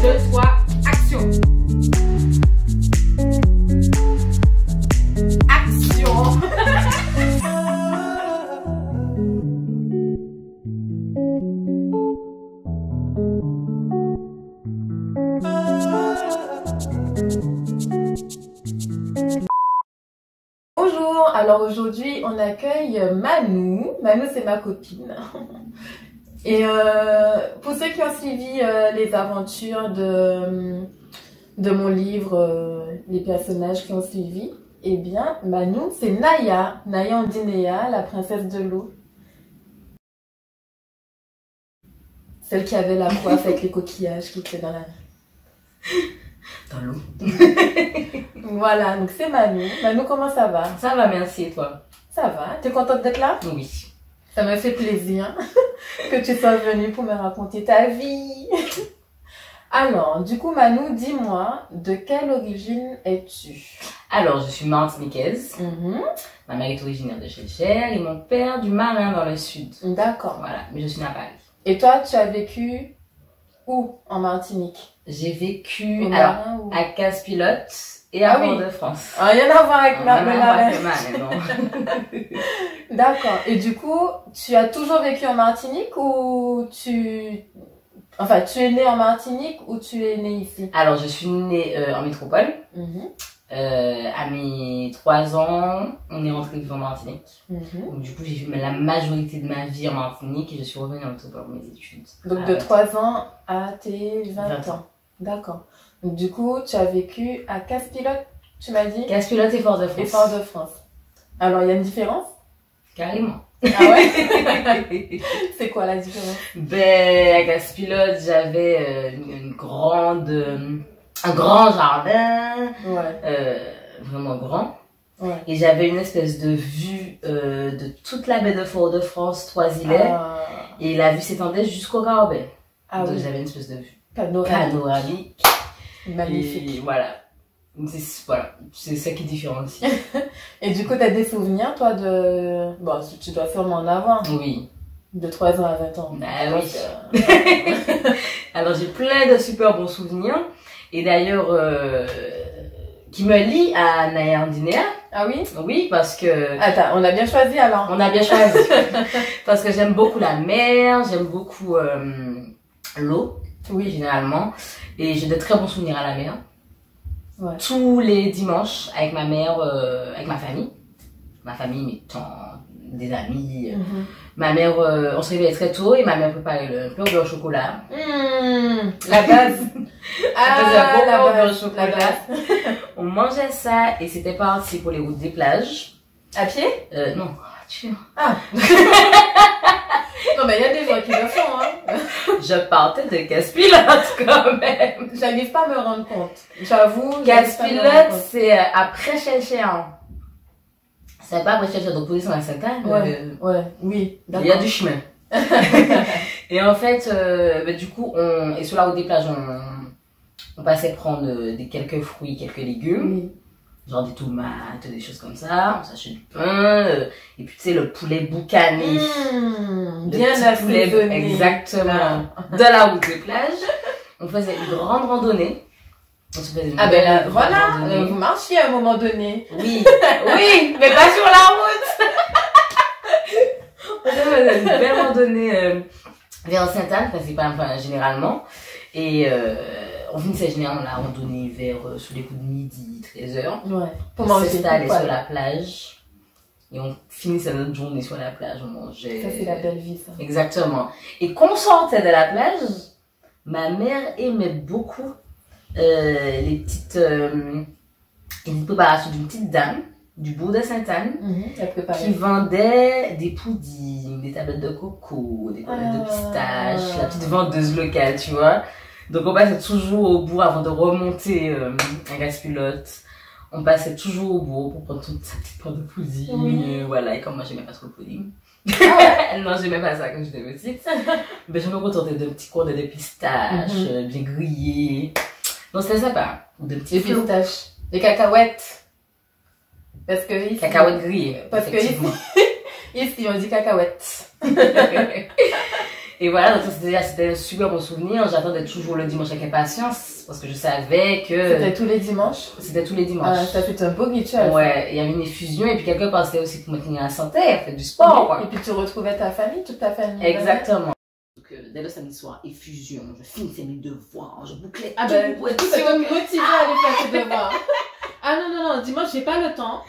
2, 3, action. Action. Bonjour, alors aujourd'hui on accueille Manou. Manou c'est ma copine. Et pour ceux qui ont suivi les aventures de mon livre, les personnages qui ont suivi, eh bien Manou c'est Naya, Naya Andinea, la princesse de l'eau. Celle qui avait la coiffe avec les coquillages qui étaient dans l'eau. Voilà, donc c'est Manou. Manou, comment ça va? Ça va, merci, et toi? Ça va, t'es contente d'être là? Oui. Ça me fait plaisir que tu sois venue pour me raconter ta vie. Alors, du coup, Manou, dis-moi, de quelle origine es-tu? Alors, je suis martiniquaise. Ma mère est originaire de Chéchère et mon père du Marin dans le sud. D'accord. Voilà, mais je suis née à Paris. Et toi, tu as vécu où en Martinique? J'ai vécu à Casse-Pilote et à Fort-de-France. Ah, rien à voir avec le Marin. Non. D'accord. Et du coup, tu as toujours vécu en Martinique ou Enfin, tu es née en Martinique ou tu es née ici? Alors, je suis née en métropole. À mes 3 ans, on est rentré vivre en Martinique. Donc, du coup, j'ai fait la majorité de ma vie en Martinique et je suis revenue en métropole pour mes études. Donc, de 3 ans à tes 20 ans. D'accord. Donc, du coup, tu as vécu à Casse-Pilote, tu m'as dit? Casse-Pilote et Fort-de-France. Et Fort-de-France. Alors, il y a une différence? Carrément. Ah ouais? C'est quoi la différence? Ben, à Casse-Pilote, j'avais un grand jardin, vraiment grand. Ouais. Et j'avais une espèce de vue de toute la baie de Fort-de-France, 3 îlets. Et la vue s'étendait jusqu'au Caraïbes. Donc j'avais une espèce de vue panoramique. Magnifique. Et voilà. C'est ça qui différencie. Et du coup, tu as des souvenirs, toi, de... Bon, tu dois sûrement en avoir. Oui. De 3 ans à 20 ans. Ah oui. Alors, j'ai plein de super bons souvenirs. Et d'ailleurs, qui me lie à Naya Andinea. Ah oui? Oui, parce que... Attends, on a bien choisi alors. On a bien choisi. Parce que j'aime beaucoup la mer, j'aime beaucoup l'eau. Oui, généralement. Et j'ai de très bons souvenirs à la mer. Ouais. Tous les dimanches avec ma mère, avec ma famille, mes tantes, des amis. Ma mère, on se réveillait très tôt et ma mère préparait le beurre au chocolat. La base. La beurre au chocolat. On mangeait ça et c'était parti pour les routes des plages. À pied? Non, en voiture. Ah. Non mais il y a des gens qui le font, hein. Je partais de Casse-Pilote quand même. J'arrive pas à me rendre compte. J'avoue. Casse-Pilote, c'est après Chéchère. C'est pas après Chéchère, donc position à Sainte-Anne. Oui. Il y a du chemin. Et en fait, du coup, et sur la route des plages, on passait prendre quelques fruits, quelques légumes. Genre des tomates, des choses comme ça. On s'achetait du pain. Et puis, tu sais, le poulet boucané. Bien assaisonné. Exactement. De la route des plages. On faisait une grande randonnée. On se faisait une randonnée. Vous marchiez à un moment donné. Oui, mais pas sur la route. On se faisait une belle randonnée vers Sainte-Anne, enfin, généralement. Et on finissait généralement la randonnée vers sous les coups de midi, 13h. Ouais. Pour manger. On s'installait sur la plage. Et on finissait notre journée sur la plage, on mangeait. Ça, c'est la belle vie, ça. Exactement. Et qu'on sortait de la plage, ma mère aimait beaucoup les petites préparations d'une petite dame du bourg de Sainte-Anne qui vendait des puddings, des tablettes de coco, des tablettes de pistache, la petite vendeuse locale, tu vois. Donc on passait toujours au bourg avant de remonter à Casse-Pilote. On passait toujours au bourg pour prendre toute sa petite part de pudding. Voilà, et comme moi j'aimais pas trop le pudding. Non, j'aimais pas ça quand j'étais petite. Mais je me contentais de petits cours de pistaches, bien grillés. Non, c'était sympa. Ou de petits pistaches. Des cacahuètes. Parce que ici... Cacahuètes grillées. Parce que ici, on dit cacahuètes. Et voilà, donc c'était un super bon souvenir. J'attendais toujours le dimanche avec impatience parce que je savais que... C'était tous les dimanches? C'était tous les dimanches. Ça fait un beau rituel. Ouais, il y avait une effusion et puis quelque part c'était aussi pour maintenir la santé, faire du sport, quoi. Et puis tu retrouvais ta famille, toute ta famille. Exactement. Donc, dès le samedi soir, effusion, je finissais mes devoirs, je bouclais tout. Tout ça va me motiver à aller faire tes devoirs. Ah non, dimanche, j'ai pas le temps.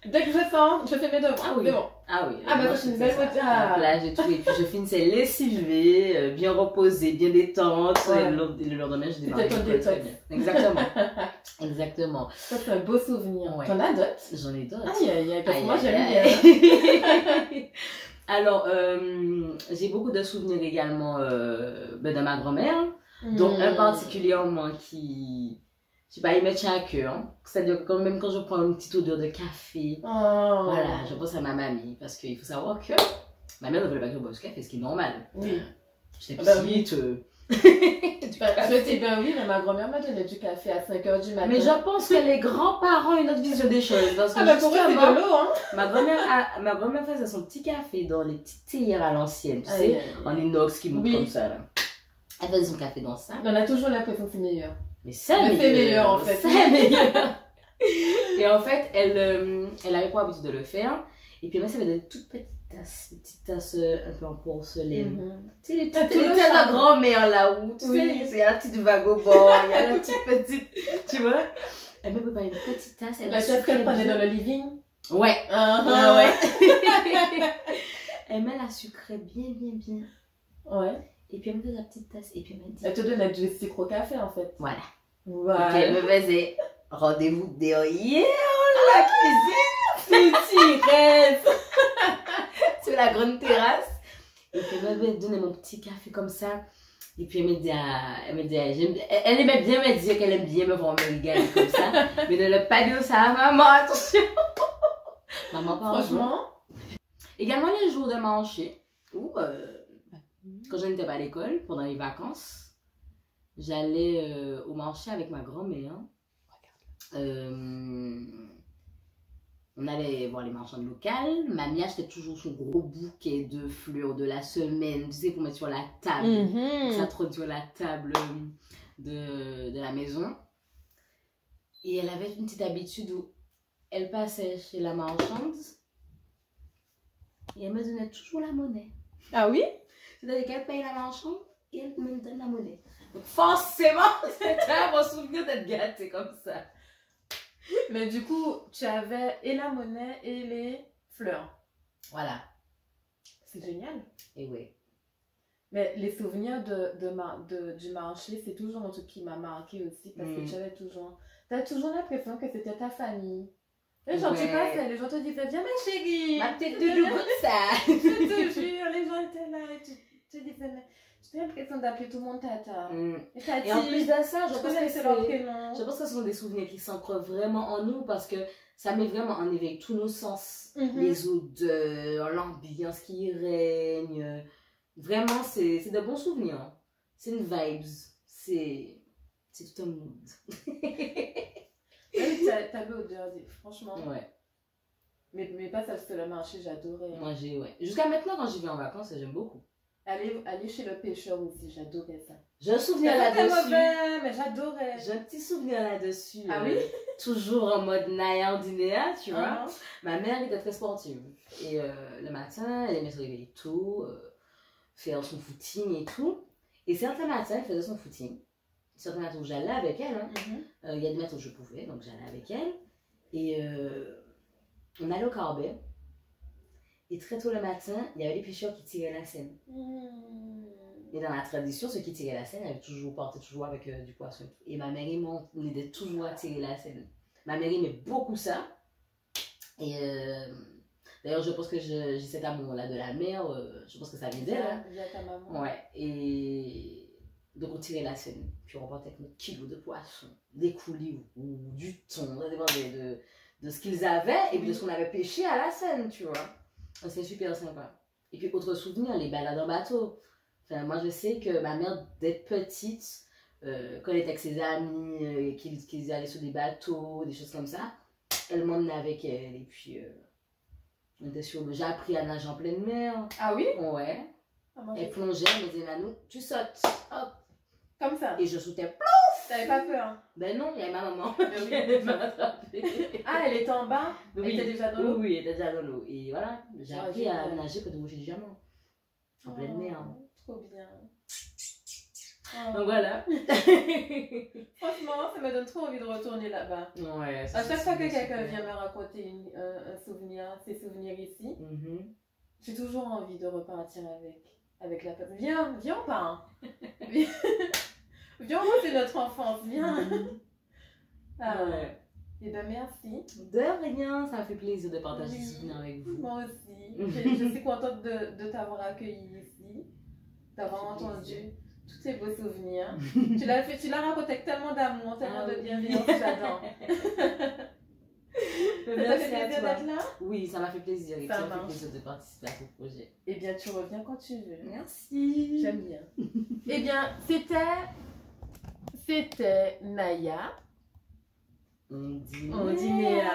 Dès que je sors, je fais mes devoirs. Ah oui. C'est bon. Ah oui. Ah bah c'est une belle motivation. Là, j'ai tout. Et puis je finissais lessivée, bien reposée, bien détente. Ouais. Et le lendemain, je démarrais. C'était ton détox. Exactement. Exactement. Ça, c'est un beau souvenir. Ouais. T'en as d'autres? J'en ai d'autres. Aïe, parce que moi, j'aime bien. Alors, j'ai beaucoup de souvenirs également de ma grand-mère, dont un particulièrement qui... Je sais pas, il me tient à cœur. C'est-à-dire que même quand je prends une petite odeur de café, voilà, je pense à ma mamie. Parce qu'il faut savoir que ma mère ne voulait pas que je boive du café, ce qui est normal. Oui. J'étais petite. Je dis ben oui, mais ma grand-mère m'a donné du café à 5h du matin. Mais je pense que les grands-parents ont une autre vision des choses. Parce que bah pour eux, c'est de l'eau, hein. Ma grand-mère faisait son petit café dans les petites théières à l'ancienne, tu sais, en inox qui montent comme ça, là. Elle faisait son café dans ça. On a toujours l'impression que c'est meilleur. Mais c'est meilleur, en fait. C'est meilleur. Et en fait, elle avait pour habitude de le faire. Et puis, moi, ça avait des toutes petites tasses un peu en porcelaine. Tu sais, les tasses de grand-mère là où, tu sais, il y a la petite vague au bord, il y a la petite, tu vois. Elle m'a préparé une petite tasse. La tasse qu'elle prenait dans le living. Ouais. Ouais. Elle me la sucrait bien. Ouais. Et puis elle me faisait la petite tasse. Et puis elle m'a dit... Elle te donnait du sucre au café en fait. Voilà. Et elle me faisait rendez-vous derrière la cuisine. Petit reste. Sur la grande terrasse. Et puis elle m'avait donné mon petit café comme ça. Et puis elle aimait bien me dire qu'elle aime bien me voir me regarder comme ça. Mais ne le pas dire ça à maman, attention. Maman, pas franchement. Également les jours de marché où... quand je n'étais pas à l'école, pendant les vacances, j'allais au marché avec ma grand-mère. On allait voir les marchands locales. Mamie achetait toujours son gros bouquet de fleurs de la semaine, tu sais, pour mettre sur la table. Ça trône sur la table de la maison. Et elle avait une petite habitude où elle passait chez la marchande et elle me donnait toujours la monnaie. Ah oui? C'est-à-dire qu'elle paye la marchande et elle me donne la monnaie. Donc forcément, c'était un bon souvenir d'être gâtée comme ça. Mais du coup, tu avais et la monnaie et les fleurs. Voilà. C'est génial. Et oui. Mais les souvenirs du marché, c'est toujours un truc qui m'a marqué aussi parce que tu as toujours l'impression que c'était ta famille. Les gens, tu passais, les gens te disaient, viens ma chérie. Ma petite doudou comme ça. Je te jure, les gens étaient là et tu disais, mais j'ai l'impression d'appeler tout le monde tata. Et en plus de ça, je pense que ce sont des souvenirs qui s'ancrent vraiment en nous parce que ça met vraiment en éveil tous nos sens. Les odeurs, l'ambiance qui règne. Vraiment, c'est de bons souvenirs. C'est une vibes. C'est tout un monde. T'as l'odeur, franchement. Ouais. Mais pas ça, c'était le marché, j'adorais. Moi, jusqu'à maintenant, quand j'y vais en vacances, j'aime beaucoup. Aller chez le pêcheur aussi, j'adorais ça. J'ai un souvenir là-dessus. Mais j'adorais. J'ai un petit souvenir là-dessus. Ah oui? Toujours en mode Naya Dinéa, tu vois. Ma mère était très sportive. Et le matin, elle aimait se réveiller tôt, faire son footing et tout. Et certains matins, elle faisait son footing. Certains matins où j'allais avec elle. Il y a des matins où je pouvais, donc j'allais avec elle. Et on allait au Carbet. Et très tôt le matin, il y avait les pêcheurs qui tiraient la seine. Et dans la tradition, ceux qui tiraient la seine, ils partaient toujours avec du poisson. Et ma mère et moi, on aidait toujours à tirer la seine. Ma mère aimait beaucoup ça. Et d'ailleurs, je pense que j'ai cet amour-là de la mer. Je pense que ça vient d'elle. Via ta maman. Ouais. Et donc, on tirait la seine. Puis on repartait avec notre kilo de poisson, des coulis ou du thon. Ça dépendait de ce qu'ils avaient et puis de ce qu'on avait pêché à la seine, tu vois. C'est super sympa. Et puis, autre souvenir, les balades en bateau. Enfin, moi, je sais que ma mère, d'être petite, quand elle était avec ses amis, qu'ils allaient sur des bateaux, des choses comme ça, elle m'emmenait avec elle. Et puis, j'ai appris à nager en pleine mer. Ah oui? Ouais. Elle plongeait, elle me disait Manu, tu sautes. Hop. Comme ça. Et je sautais, plouf. T'avais pas peur? Ben non, il y avait ma maman. Oui. Elle m'a rattrapée. Ah, elle était en bas? Oui. Elle était déjà dans l'eau? Oui, elle était déjà dans l'eau. Et voilà, j'ai appris à nager pour déboucher du diamant. En pleine mer. Trop bien. Donc voilà. Franchement, ça me donne trop envie de retourner là-bas. Ouais. À chaque fois que quelqu'un vient me raconter un souvenir, ses souvenirs ici, j'ai toujours envie de repartir avec la personne. Viens, on part. Viens, c'est notre enfance, viens. Ah ouais. Et bien merci. De rien, ça m'a fait plaisir de partager ce souvenir avec vous. Moi aussi. Je suis contente de t'avoir accueilli ici, d'avoir entendu tous ces beaux souvenirs. Tu l'as raconté avec tellement d'amour, tellement de bienveillance, j'adore. Ça t'a fait plaisir d'être là? Oui, ça m'a fait plaisir. Et ça m'a fait plaisir de participer à ce projet. Eh bien, tu reviens quand tu veux. Merci. J'aime bien. Eh bien, c'était Naya. Ondinéa.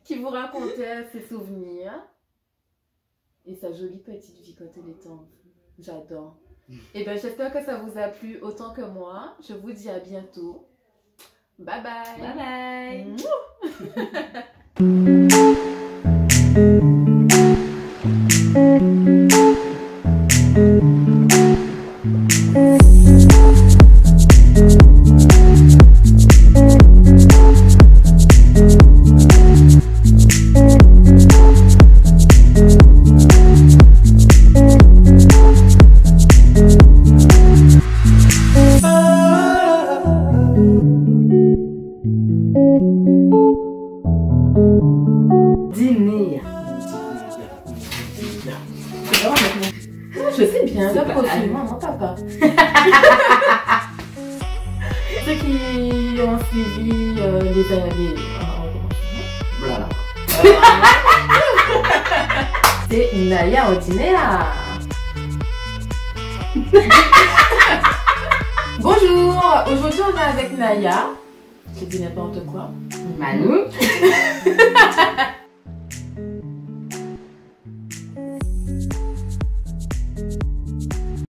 Qui vous racontait ses souvenirs. Et sa jolie petite vie quand elle était enfant. J'adore. Et bien, j'espère que ça vous a plu autant que moi. Je vous dis à bientôt. Bye bye. Bye Je sais bien, là, prochainement, non, papa. Ceux qui ont suivi les voilà. C'est Naya Ondinéa. Bonjour, aujourd'hui on est avec Naya. Je dis n'importe quoi. Manu.